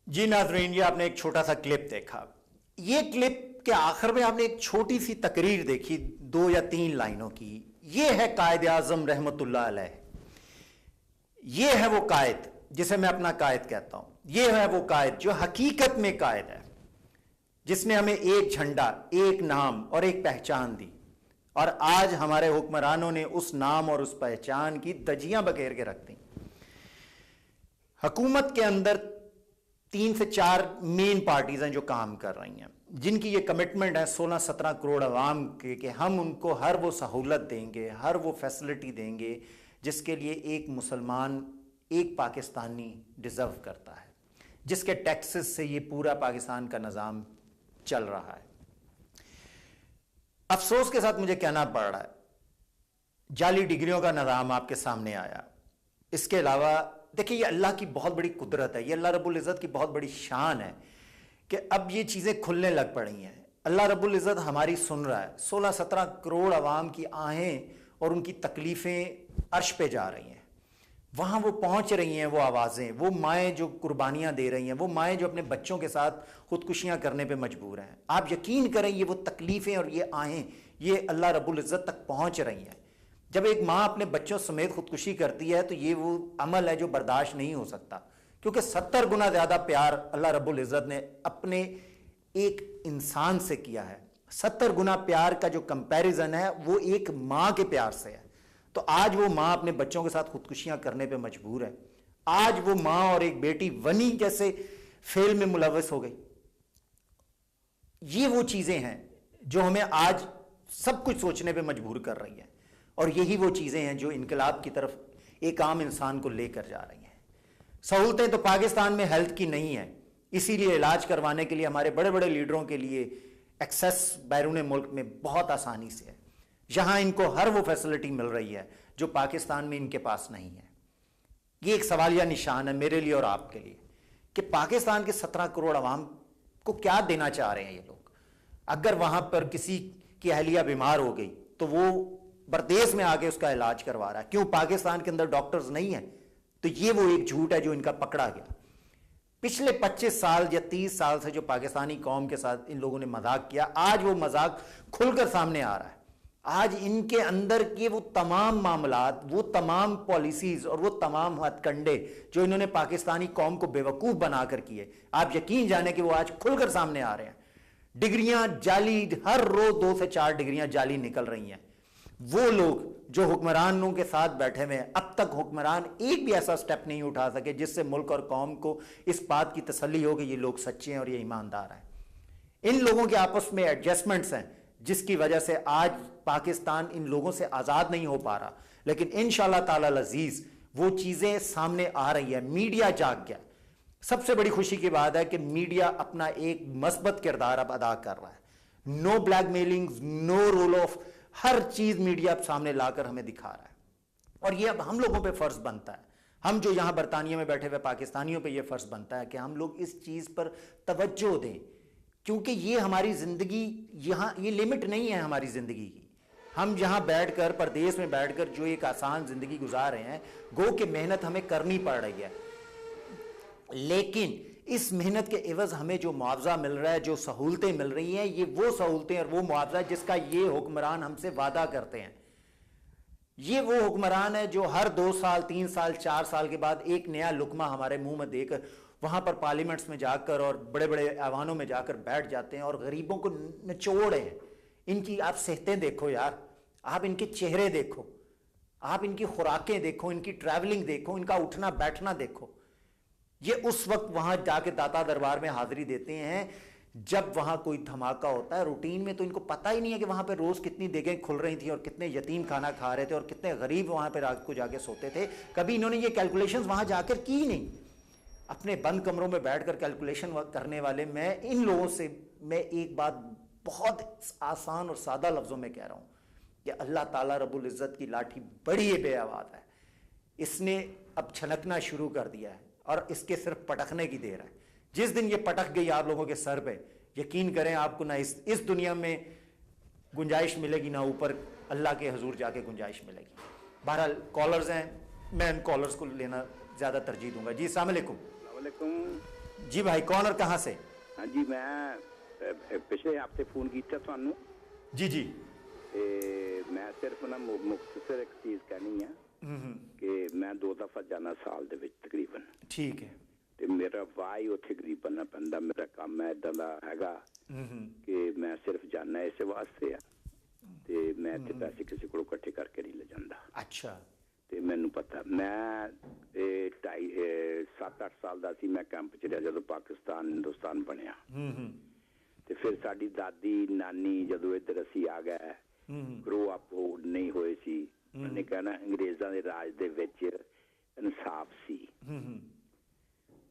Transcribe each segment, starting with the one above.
जी नाज़रीन, ये आपने एक छोटा सा क्लिप देखा। ये क्लिप के आखिर में आपने एक छोटी सी तकरीर देखी 2 या 3 लाइनों की। ये है कायद आज़म रहमतुल्लाह अलैह। ये है वो कायद जिसे मैं अपना कायद कहता हूं। ये है वो कायद जो हकीकत में कायद है, जिसने हमें एक झंडा, एक नाम और एक पहचान दी। और आज हमारे हुक्मरानों ने उस नाम और उस पहचान की धज्जियां बखेर के रख दी। हुकूमत के अंदर 3 से 4 मेन पार्टीज हैं जो काम कर रही हैं, जिनकी ये कमिटमेंट है 16-17 करोड़ अवाम के कि हम उनको हर वो सहूलत देंगे, हर वो फैसिलिटी देंगे जिसके लिए एक मुसलमान, एक पाकिस्तानी डिज़र्व करता है, जिसके टैक्सेस से ये पूरा पाकिस्तान का निज़ाम चल रहा है। अफसोस के साथ मुझे कहना पड़ रहा है, जाली डिग्रियों का निज़ाम आपके सामने आया। इसके अलावा देखिए, ये अल्लाह की बहुत बड़ी कुदरत है, ये अल्लाह रब्बुल इज़्ज़त की बहुत बड़ी शान है कि अब ये चीज़ें खुलने लग पड़ी हैं। अल्लाह रब्बुल इज़्ज़त हमारी सुन रहा है। 16-17 करोड़ अवाम की आहें और उनकी तकलीफ़ें अर्श पे जा रही हैं, वहाँ वो पहुँच रही हैं, वो आवाज़ें, वो माएँ जो कुर्बानियाँ दे रही हैं, वो माएँ जो अपने बच्चों के साथ खुदकुशियाँ करने पे मजबूर हैं। आप यकीन करें, ये वो तकलीफ़ें और ये आहें ये अल्लाह रब्बुल इज़्ज़त तक पहुँच रही हैं। जब एक माँ अपने बच्चों समेत खुदकुशी करती है तो ये वो अमल है जो बर्दाश्त नहीं हो सकता, क्योंकि 70 गुना ज़्यादा प्यार अल्लाह रब्बुल इज़्ज़त ने अपने एक इंसान से किया है। 70 गुना प्यार का जो कंपैरिजन है वो एक माँ के प्यार से है। तो आज वो माँ अपने बच्चों के साथ खुदकुशियाँ करने पे मजबूर है। आज वो माँ और एक बेटी वनी जैसे फेल में मुलव्वस हो गई। ये वो चीज़ें हैं जो हमें आज सब कुछ सोचने पे मजबूर कर रही है, और यही वो चीज़ें हैं जो इनकलाब की तरफ एक आम इंसान को लेकर जा रही हैं। सहूलतें तो पाकिस्तान में हेल्थ की नहीं है, इसीलिए इलाज करवाने के लिए हमारे बड़े बड़े लीडरों के लिए एक्सेस बैरून मुल्क में बहुत आसानी से है। यहाँ इनको हर वो फैसिलिटी मिल रही है जो पाकिस्तान में इनके पास नहीं है। ये एक सवालिया निशान है मेरे लिए और आपके लिए कि पाकिस्तान के 17 करोड़ अवाम को क्या देना चाह रहे हैं ये लोग। अगर वहाँ पर किसी की अहलिया बीमार हो गई तो वो परदेश में आके उसका इलाज करवा रहा है। क्यों? पाकिस्तान के अंदर डॉक्टर्स नहीं है। तो ये वो एक झूठ है जो इनका पकड़ा गया। पिछले 25 साल या 30 साल से जो पाकिस्तानी कौम के साथ इन लोगों ने मजाक किया, आज वो मजाक खुलकर सामने आ रहा है। आज इनके अंदर के वो तमाम मामलात, वो तमाम पॉलिसीज और वो तमाम हथकंडे जो इन्होंने पाकिस्तानी कौम को बेवकूफ बनाकर किए, आप यकीन जाने कि वो आज खुलकर सामने आ रहे हैं। डिग्रियां जाली, हर रोज 2 से 4 डिग्रियां जाली निकल रही हैं। वो लोग जो हुक्मरानों के साथ बैठे हुए हैं, अब तक हुक्मरान एक भी ऐसा स्टेप नहीं उठा सके जिससे मुल्क और कौम को इस बात की तसल्ली हो कि ये लोग सच्चे हैं और ये ईमानदार हैं। इन लोगों के आपस में एडजस्टमेंट्स हैं जिसकी वजह से आज पाकिस्तान इन लोगों से आज़ाद नहीं हो पा रहा। लेकिन इंशाअल्लाह ताला अज़ीज़ वो चीज़ें सामने आ रही है। मीडिया जाग गया। सबसे बड़ी खुशी की बात है कि मीडिया अपना एक मस्बत किरदार अब अदा कर रहा है। No blackmailing, no role of, हर चीज मीडिया अब सामने लाकर हमें दिखा रहा है। और ये अब हम लोगों पे फर्ज बनता है, हम जो यहां बरतानिया में बैठे हुए पाकिस्तानियों पे ये फर्ज बनता है कि हम लोग इस चीज पर तवज्जो दें, क्योंकि ये हमारी जिंदगी, यहां ये लिमिट नहीं है हमारी जिंदगी की। हम यहां बैठकर, परदेश में बैठकर जो एक आसान जिंदगी गुजार रहे हैं, गो कि मेहनत हमें करनी पड़ रही है, लेकिन इस मेहनत के एवज हमें जो मुआवजा मिल रहा है, जो सहूलतें मिल रही हैं, ये वो सहूलतें और वो मुआवजा जिसका ये हुक्मरान हमसे वादा करते हैं। ये वो हुक्मरान है जो हर 2 साल, 3 साल, 4 साल के बाद एक नया लुकमा हमारे मुंह में देकर वहां पर पार्लियामेंट्स में जाकर और बड़े बड़े ऐवानों में जाकर बैठ जाते हैं और गरीबों को निचोड़े हैं। इनकी आप सेहतें देखो यार, आप इनके चेहरे देखो, आप इनकी खुराकें देखो, इनकी ट्रैवलिंग देखो, इनका उठना बैठना देखो। ये उस वक्त वहां जाके दाता दरबार में हाजिरी देते हैं जब वहां कोई धमाका होता है। रूटीन में तो इनको पता ही नहीं है कि वहां पे रोज कितनी देगें खुल रही थी और कितने यतीम खाना खा रहे थे और कितने गरीब वहां पे रात को जाके सोते थे। कभी इन्होंने ये कैलकुलेशंस वहां जाकर की नहीं। अपने बंद कमरों में बैठकर कैलकुलेशन करने वाले मैं इन लोगों से मैं एक बात बहुत आसान और सादा लफ्जों में कह रहा हूं कि अल्लाह ताला रब्बुल इज़्ज़त की लाठी बड़ी बेआवाज़ है। इसने अब छनकना शुरू कर दिया है और इसके सिर्फ पटकने की देर है। जिस दिन ये पटक गई आप लोगों के सर पे, यकीन करें आपको ना इस दुनिया में गुंजाइश मिलेगी, ना ऊपर अल्लाह के हजूर जाके गुंजाइश मिलेगी। बहरहाल कॉलर्स हैं, मैं इन कॉलर्स को लेना ज़्यादा तरजीह दूंगा। जी अस्सलाम वालेकुम। जी भाई, कौन और कहाँ से? हाँ जी, मैं पिछले हफ्ते फोन किया थानू। जी जी। मैं सिर्फ ना मुख्तसर एक चीज कहनी है कि मैं 2 दफा जाना साल दे विच तकरीबन। ठीक है। ते मेरा वाई उत्थे गरीबन ना पैंदा, मेरा काम है इदां दा हैगा कि मैं सिर्फ जाना इस वास्ते है ते मैं इत्थे पैसे किसी कोलों इकट्ठे करके नहीं ले जांदा। अच्छा। ते मैनू पता, मैं 7-8 साल दा सी मैं कैंप च रहा जदों पाकिस्तान हिंदुस्तान बनिया। ते फिर साडी दादी नानी जदों इधर असी आ गए, ग्रो अप हो नहीं होए सी, उन्हें कहना अंग्रेजां दे राज दे विच इंसाफ सी।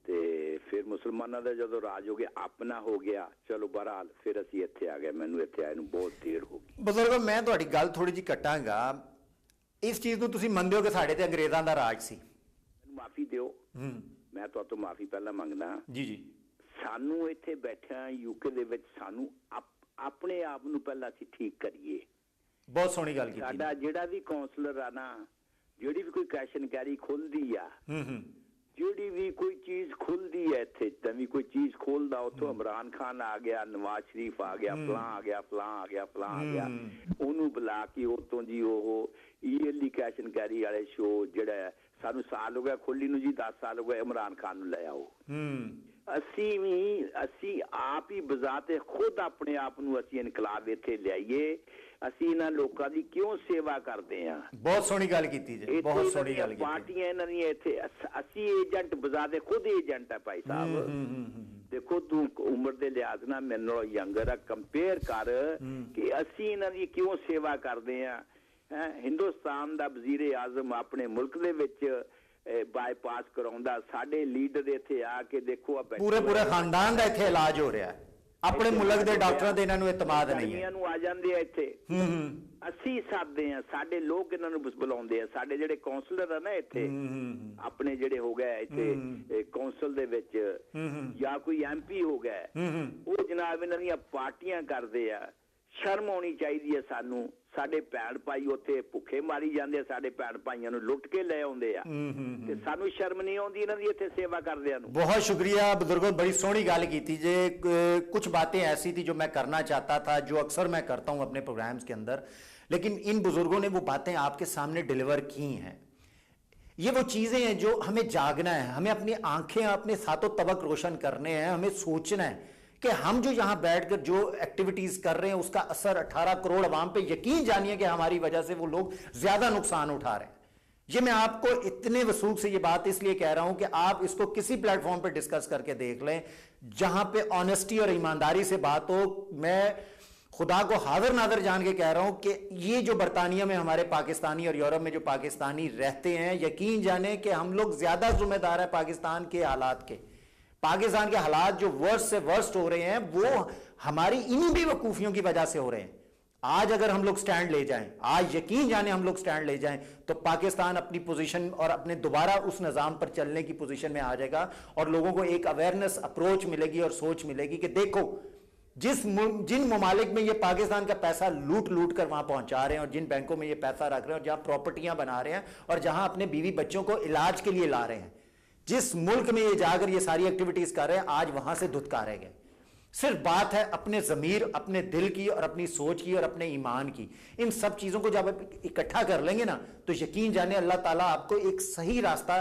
ते फिर मुसलमाना दा जदों राज हो गया, अपना हो गया, चलो बहरहाल फिर असी इत्थे आ गए। मैनू इत्थे आए नू बहुत देर हो गई। बुजुर्गो, मैं तुहाडी गल थोड़ी जी कटांगा। इस चीज को तुसीं मंनदे हो कि साडे ते अंग्रेजां दा राज सी? मैनू माफी दिओ, मैं तुहाडे तो माफी पहला मंगदा। जी जी। सानू इत्थे बैठा यूके दे विच सानू अपने आप नू पहला असी ठीक करिए। बहुत सोहनी गल कीती। साडा जिहड़ा भी काउंसलर आ ना, जिहड़ी भी कोई कैश इनक्वायरी खुलदी आ, जिहड़ी भी कोई चीज खुलदी है इत्थे, तभी कोई चीज खोलदा उथों इमरान खान आ गया, नवाज शरीफ आ गया, फलां आ गया, फलां आ गया, फलां आ गया, ओनू बुला के उतों जी ओह ईयरली कैश इनक्वायरी वाले शो जिहड़ा सानू साल हो गया खोली नू जी, 10 साल हो गए, इमरान खान नू ले आओ। असी आप ही बजाते खुद अपने आप नू असी इनकलाब इत्थे लियाइए। असी इन्हां लोकां दी क्यों सेवा करदे आ? बहुत सोहनी गल कीती जी, बहुत सोहनी गल कीती। पार्टियां इन्हां दी इत्थे असी एजेंट बजाते खुद एजेंट है भाई साहब। देखो तू उम्र दे लिहाज नाल मेरे नालों यंगर है, कंपेयर कर कि असी इन्हां दी क्यों सेवा करदे आ। हिंदुस्तान दा वजीर आजम अपने मुल्क दे विच बाईपास कराउंदा, साडे लीडर इत्थे आके देखो पूरे पूरे खानदान दा इत्थे इलाज हो रहा है, अपने मुल्क दे डॉक्टरां दे इन्हां नूं इतमाद नहीं है। नूं आ जांदे आ इत्थे, असी सादे आ, साडे लोग इन्हां नूं बुलाउंदे आ। साडे जेहड़े काउंसलर आ ना इत्थे, अपने जेहड़े हो गए इत्थे काउंसल दे विच या कोई MP हो गए, वो जनाब इन्हां दी पार्टियां करदे आ। शर्म आउणी चाहिदी है सानू। साडे भैण भाई उत्थे भुखे मारी जांदे, साडे भैण भाइयां नूं लुट के ले आउंदे आ, ते सानू शर्म नहीं आउंदी इन्हां दी इत्थे सेवा करदिआं नूं। बहुत शुक्रिया बुजुर्गों, बड़ी सोहनी गल कीती जे। कुछ बातें ऐसी थी जो मैं करना चाहता था, जो अक्सर मैं करता हूं अपने प्रोग्राम्स के अंदर, लेकिन इन बुजुर्गों ने वो बातें आपके सामने डिलीवर की हैं। ये वो चीजें हैं जो हमें जागना है, हमें अपनी आंखें, अपने सातों तबक रोशन करने हैं, हमें सोचना है कि हम जो यहां बैठकर जो एक्टिविटीज कर रहे हैं उसका असर 18 करोड़ अवाम पे, यकीन जानिए कि हमारी वजह से वो लोग ज्यादा नुकसान उठा रहे हैं। ये मैं आपको इतने वसूख से ये बात इसलिए कह रहा हूं कि आप इसको किसी प्लेटफॉर्म पे डिस्कस करके देख लें जहां पे ऑनेस्टी और ईमानदारी से बात हो। मैं खुदा को हाजिर नादर जान के कह रहा हूं कि ये जो बरतानिया में हमारे पाकिस्तानी और यूरोप में जो पाकिस्तानी रहते हैं, यकीन जाने कि हम लोग ज्यादा जिम्मेदार है पाकिस्तान के हालात के। पाकिस्तान के हालात जो वर्स्ट से वर्स्ट हो रहे हैं वो हमारी इन्हीं बेवकूफियों की वजह से हो रहे हैं। आज अगर हम लोग स्टैंड ले जाएं, आज यकीन जाने हम लोग स्टैंड ले जाएं, तो पाकिस्तान अपनी पोजीशन और अपने दोबारा उस निजाम पर चलने की पोजीशन में आ जाएगा और लोगों को एक अवेयरनेस अप्रोच मिलेगी और सोच मिलेगी कि देखो जिन ममालिक में ये पाकिस्तान का पैसा लूट लूट कर वहां पहुंचा रहे हैं और जिन बैंकों में ये पैसा रख रहे हैं और जहां प्रॉपर्टियां बना रहे हैं और जहां अपने बीवी बच्चों को इलाज के लिए ला रहे हैं, जिस मुल्क में ये जाकर ये सारी एक्टिविटीज कर रहे हैं, आज वहां से धुतकारे गए। सिर्फ बात है अपने जमीर, अपने दिल की और अपनी सोच की और अपने ईमान की। इन सब चीजों को जब आप इकट्ठा कर लेंगे ना, तो यकीन जाने अल्लाह ताला आपको एक सही रास्ता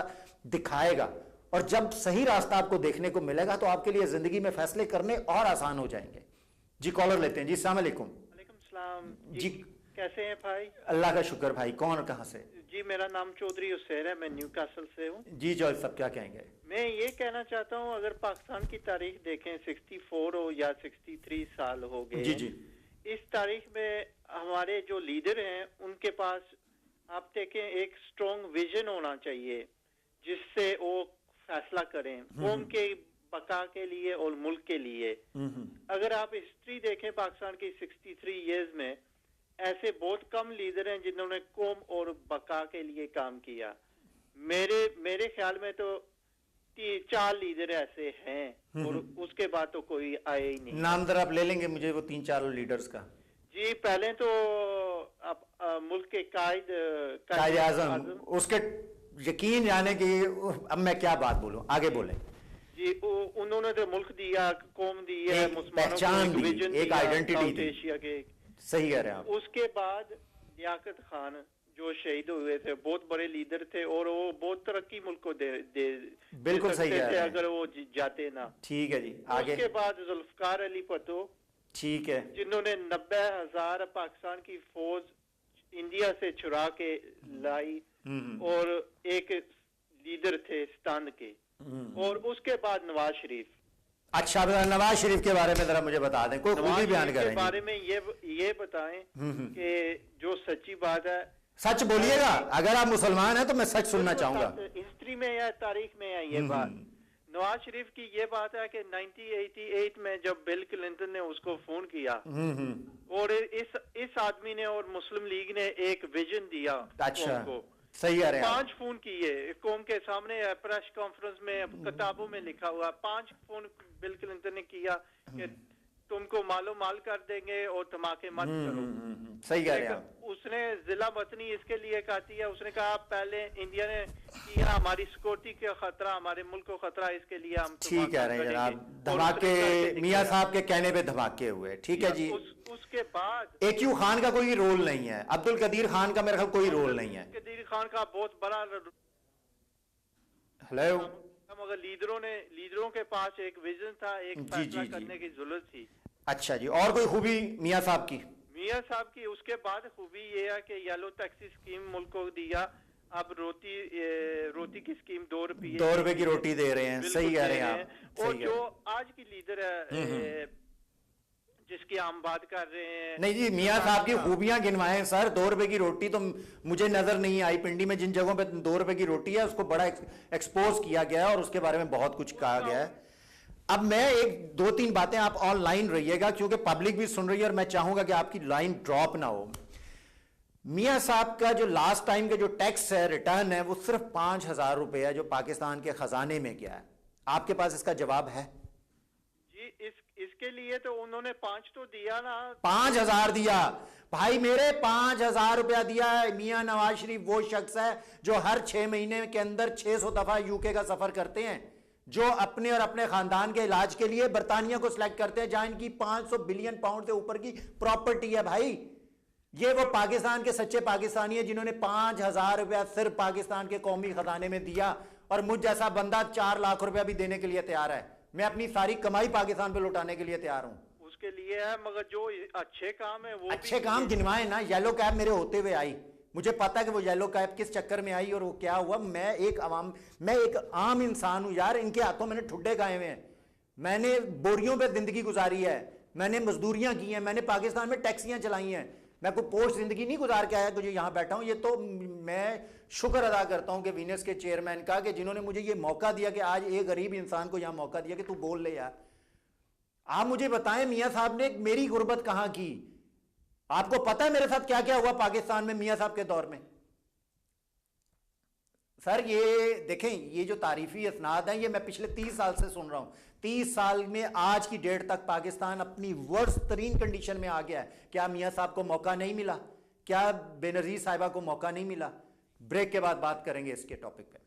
दिखाएगा, और जब सही रास्ता आपको देखने को मिलेगा तो आपके लिए जिंदगी में फैसले करने और आसान हो जाएंगे। जी, कॉलर लेते हैं जी। अस्सलाम वालेकुम। वालेकुम सलाम जी, कैसे हैं भाई? अल्लाह का शुक्र भाई। कौन और कहां से? जी, मेरा नाम चौधरी हुसैन है, मैं न्यूकासल से हूँ। जी जॉय सब क्या कहेंगे? मैं ये कहना चाहता हूँ, अगर पाकिस्तान की तारीख देखें 64 हो या 63 साल हो गए, जी जी, इस तारीख में हमारे जो लीडर हैं उनके पास आप देखें एक स्ट्रॉन्ग विजन होना चाहिए जिससे वो फैसला करें कौम के बका के लिए और मुल्क के लिए। अगर आप हिस्ट्री देखें पाकिस्तान की 63 इयर्स में, ऐसे बहुत कम लीडर हैं जिन्होंने कौम और बका के लिए काम किया। मेरे ख्याल में तो 4 लीडर ऐसे हैं और उसके बाद तो कोई आए ही नहीं। नाम दर आप ले लेंगे मुझे वो 3-4 लीडर्स का? जी, पहले तो आप मुल्क के कायद आजम, उसके यकीन जाने की, अब मैं क्या बात बोलूं, आगे बोले। जी उन्होंने तो मुल्क दिया, कौम दी है, एक मुसलमानों को पहचान एक दी, विजन एक दिया, आइडेंटिटी साउथ दी। एशिया के। सही कह रहे हैं आप। उसके बाद लियाकत खान जो शहीद हुए थे, बहुत बड़े लीडर थे और वो बहुत तरक्की मुल्क को दे बिल्कुल सही सकते कह थे रहे हैं। अगर वो जाते ना। ठीक है जी, आगे। उसके बाद जुल्फकार अली भुट्टो, ठीक है। जिन्होंने 90,000 पाकिस्तान की फौज इंडिया से छुड़ा के लाई और एक लीडर थे स्तंद के। और उसके बाद नवाज शरीफ। अच्छा, अब नवाज शरीफ के बारे में जरा मुझे बता दें, कोई खूबी बयान नवाज शरीफ के करें बारे में ये बताएं कि जो सच्ची बात है। सच बोलिएगा, अगर आप मुसलमान हैं तो मैं सच सुनना चाहूंगा। हिस्ट्री में या तारीख में है ये बात। नवाज शरीफ की ये बात है कि 1988 में जब बिल क्लिंटन ने उसको फोन किया और इस आदमी ने और मुस्लिम लीग ने एक विजन दिया अच्छा, को। सही कह रहे हैं 5 फोन किए कौम के सामने प्रेस कॉन्फ्रेंस में, किताबों में लिखा हुआ। 5 फोन बिल क्लिंटन ने किया कि तुमको मालो माल कर देंगे और धमाके मत करो। सही कह रहे हैं आप। उसने जिला वतनी इसके लिए कहती है, उसने कहा पहले इंडिया ने किया, हमारी सिक्योरिटी का खतरा, हमारे मुल्क को खतरा, इसके लिए हम ठीक कह रहे हैं जनाब, धमाके मियां साहब के कहने पे धमाके हुए। ठीक है जी। उसके बाद AQ खान का कोई रोल नहीं है, अब्दुल कदीर खान का मेरे ख्याल कोई रोल नहीं है। कदीर खान का बहुत बड़ा। हेलो। मगर लीडरों के पास एक विजन था, एक फैसला करने की जरूरत थी। अच्छा जी, और कोई खूबी मियां साहब की? मियां साहब की उसके बाद खूबी ये है कि येलो टैक्सी स्कीम मुल्क को दिया। अब रोटी की स्कीम 2 रुपये की रोटी दे रहे हैं। सही कह रहे हैं आप। और जो आज की लीडर है जिसकी हम बात कर रहे हैं। नहीं जी, मियां साहब की खूबियां गिनवाएं सर। 2 रुपए की रोटी तो मुझे नजर नहीं आई। पिंडी में जिन जगहों पे 2 रुपए की रोटी है उसको बड़ा एक्सपोज किया गया है और उसके बारे में बहुत कुछ कहा गया है। अब मैं 1-2-3 बातें, आप ऑनलाइन रहिएगा क्योंकि पब्लिक भी सुन रही है और मैं चाहूंगा कि आपकी लाइन ड्रॉप ना हो। मियां साहब का जो लास्ट टाइम के जो टैक्स है, रिटर्न है, वो सिर्फ 5,000 रुपए है जो पाकिस्तान के खजाने में गया है। आपके पास इसका जवाब है? जी इसके लिए तो उन्होंने 5 तो दिया ना। 5,000 दिया भाई मेरे, 5,000 रुपया दिया है। मियां नवाज शरीफ वो शख्स है जो हर 6 महीने के अंदर 600 दफा यूके का सफर करते हैं, जो अपने और अपने खानदान के इलाज के लिए बर्तानिया को सिलेक्ट करते हैं जहां इनकी 500 बिलियन पाउंड से ऊपर की प्रॉपर्टी है। भाई ये वो पाकिस्तान के सच्चे पाकिस्तानी है जिन्होंने 5,000 रुपया सिर्फ पाकिस्तान के कौमी खजाने में दिया, और मुझ जैसा बंदा 4 लाख रुपया भी देने के लिए तैयार है। मैं अपनी सारी कमाई पाकिस्तान पे लौटाने के लिए तैयार हूं। उसके लिए है, मगर जो अच्छे काम है वो अच्छे काम गिनवाए ना। येलो कैब मेरे होते हुए आई, मुझे पता है कि वो येलो कैब किस चक्कर में आई और वो क्या हुआ। मैं एक आम इंसान हूं यार। इनके हाथों मैंने ठुड्डे खाए हुए हैं, मैंने बोरियों पे जिंदगी गुजारी है, मैंने मजदूरियां की हैं, मैंने पाकिस्तान में टैक्सियां चलाई हैं। मैं कोई पोस्ट जिंदगी नहीं गुजार के आया तो जो यहां बैठा हूं। ये तो मैं शुक्र अदा करता हूं कि वीनस के चेयरमैन का, कि जिन्होंने मुझे ये मौका दिया कि आज एक गरीब इंसान को यहां मौका दिया कि तू बोल ले यार। आप मुझे बताएं मियां साहब ने मेरी गुर्बत कहां की? आपको पता है मेरे साथ क्या क्या हुआ पाकिस्तान में मियां साहब के दौर में? सर ये देखें, ये जो तारीफी इसनाद है ये मैं पिछले 30 साल से सुन रहा हूं। 30 साल में आज की डेट तक पाकिस्तान अपनी वर्स्ट तरीन कंडीशन में आ गया है। क्या मियां साहब को मौका नहीं मिला? क्या बेनजीर साहिबा को मौका नहीं मिला? ब्रेक के बाद बात करेंगे इसके टॉपिक पे।